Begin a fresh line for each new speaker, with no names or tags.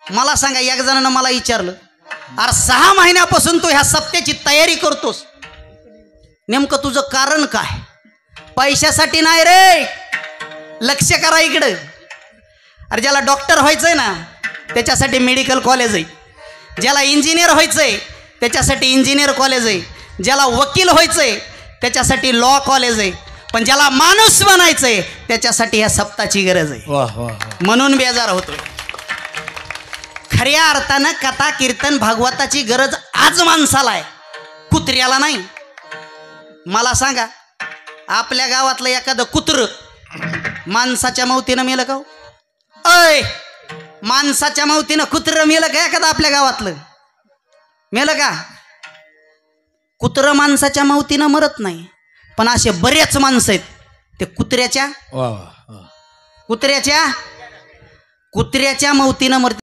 मला सांगा, एक जणानं मला विचारलं, अरे 6 महिन्यापासून तू ह्या सप्त्याची तयारी करतोस, नेमकं तुझं कारण काय? पैशासाठी नाही रे, लक्ष करा इकडं. अरे ज्याला डॉक्टर व्हायचंय ना त्याच्यासाठी मेडिकल कॉलेज आहे, ज्याला इंजिनियर व्हायचंय त्याच्यासाठी इंजिनियर कॉलेज आहे, ज्याला वकील व्हायचंय त्याच्यासाठी लॉ कॉलेज आहे, पण ज्याला माणूस बनायचंय त्याच्यासाठी ह्या सप्ताची गरज आहे. म्हणून बेजार होतोय. खऱ्या अर्थानं कथा कीर्तन भागवताची गरज आज माणसाला आहे, कुत्र्याला नाही. मला सांगा, आपल्या गावातलं एखादं कुत्र माणसाच्या मौतीनं मेलं का? अय, माणसाच्या मौतीनं कुत्र मेलं का? एखादं आपल्या गावातलं मेलं का? कुत्र माणसाच्या मौतीनं मरत नाही, पण असे बरेच माणसं आहेत ते कुत्र्याच्या मौतीनं मरतात.